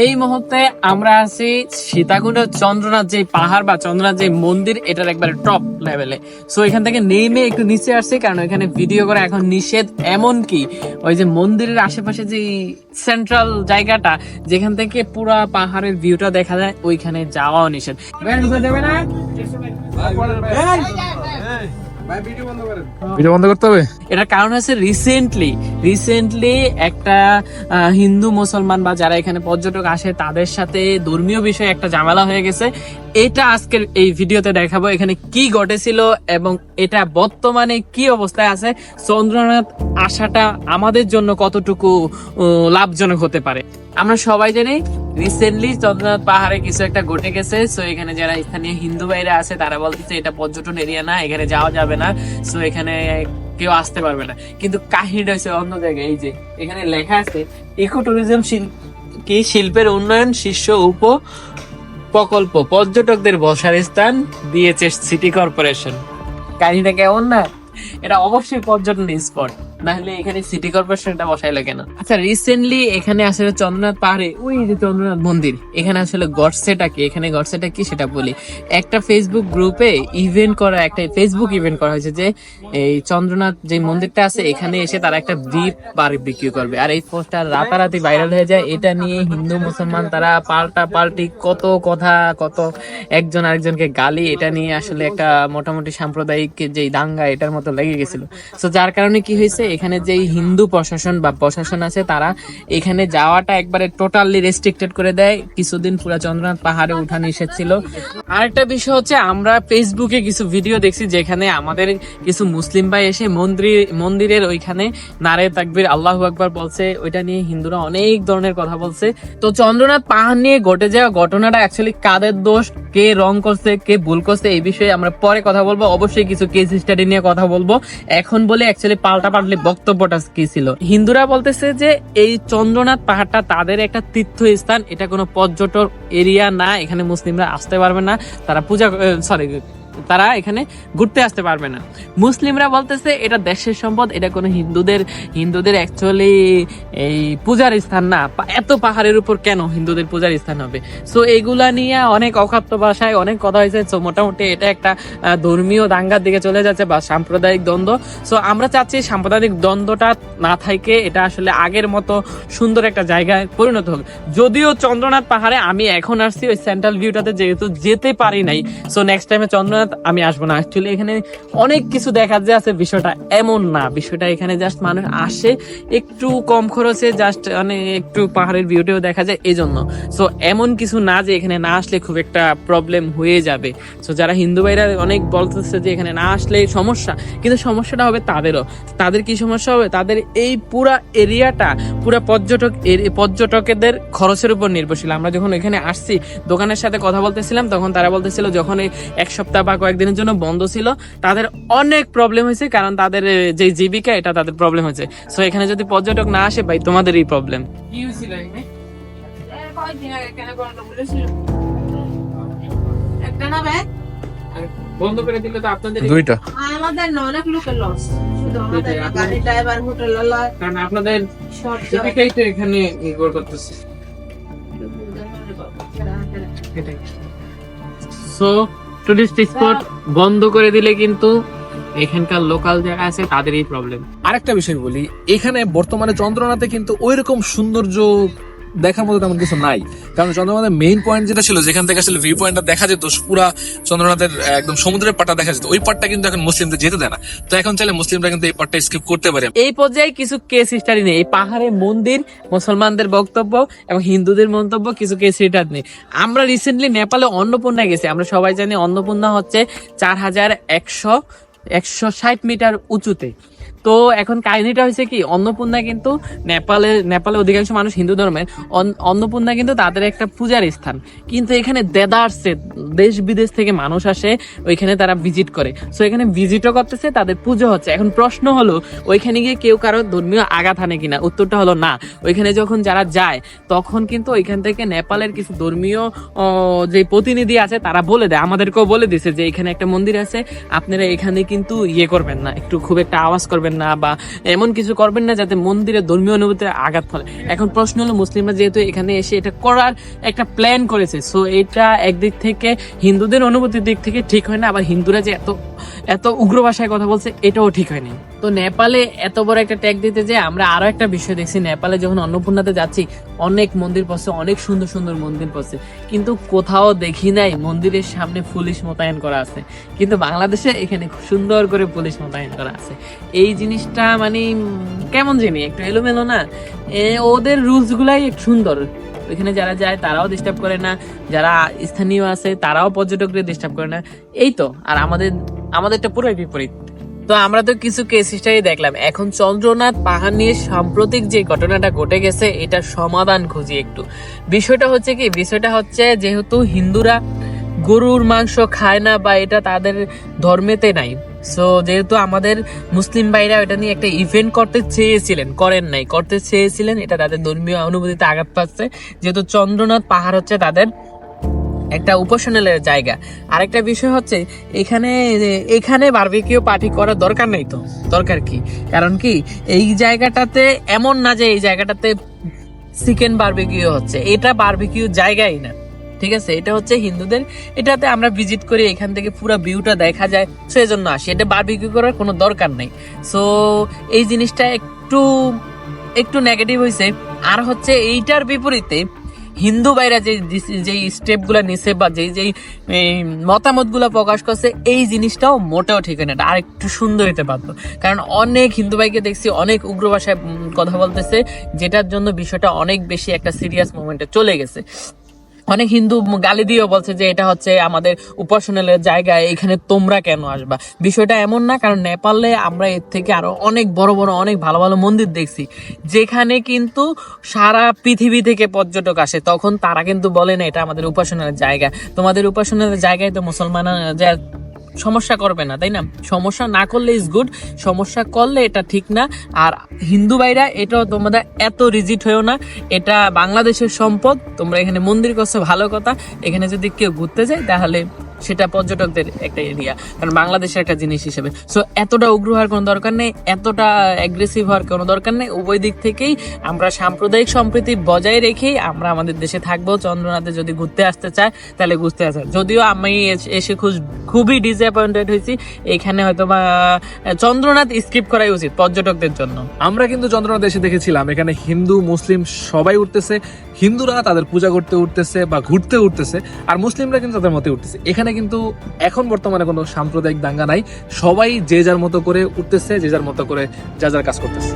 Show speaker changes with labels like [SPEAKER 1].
[SPEAKER 1] এই মুহূর্তে আমরা আছি সীতাকুণ্ড চন্দ্রনাথ যে পাহাড় বা চন্দ্রনাথ যে মন্দির, এটার একবারে টপ লেভেলে। সো এখান থেকে নেমে একটু নিচে আসছে, কারণ এখানে ভিডিও করা এখন নিষেধ। এমনকি ওই যে মন্দিরের আশেপাশে যে সেন্ট্রাল জায়গাটা যেখান থেকে পুরা পাহাড়ের ভিউটা দেখা যায়, ওইখানে যাওয়াও নিষেধ।
[SPEAKER 2] ভিডিও বন্ধ করতে হবে।
[SPEAKER 1] এটার কারণ হচ্ছে রিসেন্টলি একটা হিন্দু মুসলমান বা যারা এখানে পর্যটক আসে তাদের সাথে ধর্মীয় বিষয়ে একটা ঝামেলা হয়ে গেছে। এটা আজকের এই ভিডিওতে দেখাবো এখানে কি ঘটেছিল এবং এটা বর্তমানে কি অবস্থায় আছে, চন্দ্রনাথ আসাটা আমাদের জন্য কতটুকু লাভজনক হতে পারে। আমরা সবাই জানি রিসেন্টলি চন্দ্রনাথ পাহাড়ে কিছু একটা ঘটে গেছে। সো এখানে যারা স্থানীয় হিন্দু ভাইরা আছে তারা বলতেছে এটা পর্যটন এরিয়া না, এখানে যাওয়া যাবে না, সো এখানে কেউ আসতে পারবে না। কিন্তু কাহিনীটা হচ্ছে অন্য জায়গায়। এই যে এখানে লেখা আছে ইকো ট্যুরিজম কি শিল্পের উন্নয়ন শীর্ষ উপ প্রকল্প পর্যটকদের বসার স্থান দিয়েছে সিটি কর্পোরেশন। কাহিনীটা কেমন না? এটা অবশ্যই পর্যটন স্পট, না হলে এখানে সিটি কর্পোরেশন এটা বসাইলো কেন? আচ্ছা, রিসেন্টলি এখানে আসলে চন্দ্রনাথ পাহাড়ে ওই যে চন্দ্রনাথ মন্দির, এখানে আসলে গডসেটা কি, এখানে গডসেটা কি সেটা বলি। একটা ফেসবুক গ্রুপে একটা ফেসবুক ইভেন্ট করা হয়েছে যে এই চন্দ্রনাথ যে মন্দিরটা আছে এখানে এসে তারা একটা বিপ বিক্রি করবে। আর এই পোস্টার রাতারাতি ভাইরাল হয়ে যায়। এটা নিয়ে হিন্দু মুসলমান তারা পাল্টি কত কথা, কত একজন আরেকজনকে গালি, এটা নিয়ে আসলে একটা মোটামুটি সাম্প্রদায়িক যে দাঙ্গা এটার মতো লেগে গেছিল। তো যার কারণে কি হয়েছে, এখানে যে হিন্দু প্রশাসন আছে তারা এখানে যাওয়াটা একবারে টোটালি রেস্ট্রিক্টেড করে দেয়। কিছুদিন পুরো চন্দ্রনাথ পাহাড়ে উঠা নিষেধ ছিল। আরেকটা বিষয় হচ্ছে, আমরা ফেসবুকে কিছু ভিডিও দেখছি যেখানে আমাদের কিছু মুসলিম ভাই এসে মন্দিরের ওইখানে নারে তাকবীর আল্লাহু আকবার বলছে। ওইটা নিয়ে হিন্দুরা অনেক ধরনের কথা বলছে। তো চন্দ্রনাথ পাহাড় নিয়ে ঘটে যাওয়া ঘটনাটা অ্যাকচুয়ালি কাদের দোষ, কে রং করছে, কে ভুল করছে, এই বিষয়ে আমরা পরে কথা বলবো। অবশ্যই কিছু কেস স্টাডি নিয়ে কথা বলবো। এখন বলে অ্যাকচুয়ালি পাল্টাপাল্টি বক্তব্যটা কি ছিল। হিন্দুরা বলতেছে যে এই চন্দ্রনাথ পাহাড়টা তাদের একটা তীর্থস্থান, এটা কোনো পর্যটক এরিয়া না, এখানে মুসলিমরা আসতে পারবে না, তারা এখানে ঘুরতে আসতে পারবে না। মুসলিমরা বলতেছে এটা দেশের সম্পদ, এটা কোনো হিন্দুদের অ্যাকচুয়ালি এই পূজার স্থান না, এত পাহাড়ের উপর কেন হিন্দুদের পূজার স্থান হবে। সো এইগুলা নিয়ে অনেক অখাদ্য ভাষায় অনেক কথা হয়েছে। সো মোটামুটি এটা একটা ধর্মীয় দাঙ্গার দিকে চলে যাচ্ছে বা সাম্প্রদায়িক দ্বন্দ্ব। সো আমরা চাচ্ছি সাম্প্রদায়িক দ্বন্দ্বটা না থাকে, এটা আসলে আগের মতো সুন্দর একটা জায়গায় পরিণত হোক। যদিও চন্দ্রনাথ পাহাড়ে আমি এখন আসছি ওই সেন্ট্রাল ভিউটাতে, যেহেতু যেতে পারি নাই, সো নেক্সট টাইমে চন্দ্রনাথ আমি আসবো না। অ্যাকচুয়ালি এখানে অনেক কিছু দেখার যে আছে, বিষয়টা এমন না। বিষয়টা এখানে জাস্ট মানুষ আসে একটু কম খরচে, জাস্ট মানে একটু পাহাড়ের ভিউটাও দেখা যায় এই জন্য। সো এমন কিছু না যে এখানে না আসলে খুব একটা প্রবলেম হয়ে যাবে। সো যারা হিন্দু ভাইরা অনেক বলতেছে যে এখানে না আসলে সমস্যা, কিন্তু সমস্যাটা হবে তাদেরও। তাদের কি সমস্যা হবে? তাদের এই পুরা এরিয়াটা পুরা পর্যটকদের খরচের উপর নির্ভরশীল। আমরা যখন এখানে আসছি দোকানের সাথে কথা বলতেছিলাম, তখন তারা বলতেছিল যখন এই এক সপ্তাহ বা কয়েকদিনের জন্য বন্ধ ছিল তাদের অনেক প্রবলেম হয়েছে, কারণ তাদের যে জীবিকা এটা তাদের প্রবলেম হয়েছে। সো এখানে যদি পর্যটক না আসে ভাই, তোমাদেরই প্রবলেম। কি হয়েছিল এখানে? একটা না ভাই বন্ধ করে দিলে তো আপনাদের
[SPEAKER 2] দুইটা,
[SPEAKER 3] আমাদের না অনেক লোকের লস, শুধু আমাদের গাড়ি ড্রাইভার হোটেল লস,
[SPEAKER 1] কারণ আপনাদের জীবিকাই তো এখানে নির্ভর করতেছে। সো টুরিস্ট স্পট বন্ধ করে দিলে কিন্তু এখানকার লোকাল যারা আছে তাদেরই প্রবলেম।
[SPEAKER 2] আরেকটা বিষয় বলি, এখানে বর্তমানে চন্দ্রনাথে কিন্তু ওইরকম সৌন্দর্য দেখার মতো তেমন কিছু নাই। কারণ চন্দ্রনাথের মেইন পয়েন্ট যেটা ছিল, যেখান থেকে আসলে ভিউ পয়েন্টটা দেখা যেত, পুরা চন্দ্রনাথের একদম সমুদ্রের পাড়টা দেখা যেত, ওই পাড়টা কিন্তু এখন মুসলিমদের যেতে দেয় না। তো এখন চাইলে মুসলিমরা কিন্তু এই পাড়টা স্কিপ করতে পারে।
[SPEAKER 1] এই পর্যায়ে কিছু কেস স্টাডি নেই, এই পাহাড়ে মন্দির, মুসলমানদের বক্তব্য এবং হিন্দুদের মন্তব্য, কিছু কেস স্টাডি নেই। আমরা রিসেন্টলি নেপালে অন্নপূর্ণা গেছি। আমরা সবাই জানি অন্নপূর্ণা হচ্ছে 4160 মিটার উঁচুতে। তো এখন কাহিনীটা হয়েছে কি, অন্নপূর্ণা কিন্তু নেপালে অধিকাংশ মানুষ হিন্দু ধর্মের, অন্নপূর্ণা কিন্তু তাদের একটা পূজার স্থান। কিন্তু এখানে দেদারসে দেশ বিদেশ থেকে মানুষ আসে, ওইখানে তারা ভিজিট করে। সো এখানে ভিজিটও করতেছে, তাদের পুজো হচ্ছে। এখন প্রশ্ন হলো, ওইখানে গিয়ে কেউ কারো ধর্মীয় আঘাত হানে কিনা? উত্তরটা হলো না। ওইখানে যখন যারা যায় তখন কিন্তু ওইখান থেকে নেপালের কিছু ধর্মীয় যে প্রতিনিধি আছে তারা বলে দেয়, আমাদেরকেও বলে দিছে যে এখানে একটা মন্দির আছে, আপনারা এখানে কিন্তু করবেন না, একটু খুব একটা আওয়াজ করবেন করবেন না বা এমন কিছু করবেন না যাতে মন্দিরের ধর্মীয় অনুভূতিতে আঘাত ফলে। এখন প্রশ্ন হলো মুসলিমরা যেহেতু এখানে এসে এটা করার একটা প্ল্যান করেছে, সো এটা একদিক থেকে হিন্দুদের অনুভূতির দিক থেকে ঠিক হয় না, আবার হিন্দুরা যে এত উগ্র ভাষায় কথা বলছে এটাও ঠিক হয়নি। তো নেপালে এত বড় একটা ট্যাগ দিতে যে আমরা আরো একটা বিষয় দেখছি, নেপালে যখন অন্নপূর্ণাতে যাচ্ছি অনেক মন্দির পড়ছে, অনেক সুন্দর সুন্দর মন্দির পড়ছে, কিন্তু কোথাও দেখি নাই মন্দিরের সামনে পুলিশ মোতায়েন করা আছে। কিন্তু বাংলাদেশে এখানে খুব সুন্দর করে পুলিশ মোতায়েন করা আছে। এই জিনিসটা মানে কেমন জানি একটু এলোমেলো না, ওদের রুলস গুলাই একটু সুন্দর। ওইখানে যারা যায় তারাও ডিস্টার্ব করে না, যারা স্থানীয় আছে তারাও পর্যটকদের ডিস্টার্ব করে না। এই তো, আর আমাদেরটা পুরোই বিপরীত। তো আমরা তো কিছু কেস হিস্টরি দেখলাম, এখন চন্দ্রনাথ পাহাড় নিয়ে সাম্প্রতিক যে ঘটনাটা ঘটে গেছে এটা সমাধান খুঁজি একটু। বিষয়টা হচ্ছে যেহেতু হিন্দুরা গরুর মাংস খায় না বা এটা তাদের ধর্মেতে নাই, সো যেহেতু আমাদের মুসলিম ভাইরা এটা নিয়ে একটা ইভেন্ট করতে চেয়েছিলেন, এটা তাদের ধর্মীয় অনুভূতিতে আঘাত পাচ্ছে। যেহেতু চন্দ্রনাথ পাহাড় হচ্ছে তাদের একটা উপাসনালয়ের জায়গা। আরেকটা বিষয় হচ্ছে এখানে বারবিকিউ পার্টি করার দরকার নেই। তো দরকার কি? কারণ কি এই জায়গাটাতে এমন না যে এই জায়গাটাতে চিকেন বারবিকিউ হচ্ছে, এটা বারবিকিউ জায়গাই না, ঠিক আছে? এটা হচ্ছে হিন্দুদের, এটাতে আমরা ভিজিট করি, এখান থেকে পুরো ভিউটা দেখা যায়, সো এই জন্য আসি। এটা বারবিকিউ করার কোনো দরকার নেই। সো এই জিনিসটা একটু নেগেটিভ হয়েছে। আর হচ্ছে এইটার বিপরীতে হিন্দু ভাইরা যে স্টেপ গুলা নিছে বা যেই মতামত গুলা প্রকাশ করছে, এই জিনিসটাও মোটেও ঠিক না, আর একটু সুন্দর হতে পারতো। কারণ অনেক হিন্দু ভাইকে দেখছি অনেক উগ্র ভাষায় কথা বলতেছে, যেটার জন্য বিষয়টা অনেক বেশি একটা সিরিয়াস মোমেন্টে চলে গেছে। অনেক হিন্দু গালি দিয়েও বলছে যে এটা হচ্ছে আমাদের উপাসনালয়ের জায়গায়, এখানে তোমরা কেন আসবা। বিষয়টা এমন না, কারণ নেপালে আমরা এর থেকে আরো অনেক বড় বড় অনেক ভালো ভালো মন্দির দেখছি, যেখানে কিন্তু সারা পৃথিবী থেকে পর্যটক আসে, তখন তারা কিন্তু বলে না এটা আমাদের উপাসনালয়ের জায়গা। তোমাদের উপাসনালয়ের জায়গায় তো মুসলমানরা সমস্যা করবে না, তাই না? সমস্যা না করলে ইজ গুড, সমস্যা করলে এটা ঠিক না। আর হিন্দু ভাইরা এটাও তোমরা এত রিজিট হয়েও না, এটা বাংলাদেশের সম্পদ, তোমরা এখানে মন্দির করছো ভালো কথা, এখানে যদি কেউ ঘুরতে যায় তাহলে সেটা পর্যটকদের একটা এরিয়া, কারণ বাংলাদেশের একটা জিনিস হিসেবে। সো এতটা উগ্র হওয়ার কোনো দরকার নেই, এতটা অ্যাগ্রেসিভ হওয়ার কোনো দরকার নেই। উভয় দিক থেকেই আমরা সাম্প্রদায়িক সম্প্রীতি বজায় রেখেই আমরা আমাদের দেশে থাকবো। চন্দ্রনাথে যদি ঘুরতে আসতে চায় তাহলে ঘুরতে আসে। যদিও আমি এসে খুবই ডিসঅ্যাপয়েন্টেড হয়েছি, এখানে হয়তো বা চন্দ্রনাথ স্কিপ করাই উচিত পর্যটকদের জন্য।
[SPEAKER 2] আমরা কিন্তু চন্দ্রনাথ এসে দেখেছিলাম এখানে হিন্দু মুসলিম সবাই উঠতেছে, হিন্দুরা তাদের পূজা করতে উঠতেছে বা ঘুরতে উঠতেছে, আর মুসলিমরা কিন্তু তাদের মতে উঠতেছে। এখানে কিন্তু এখন বর্তমানে কোনো সাম্প্রদায়িক দাঙ্গা নাই, সবাই যে যার মতো করে উঠতেছে, যে যার মতো করে যা যার কাজ করতেছে।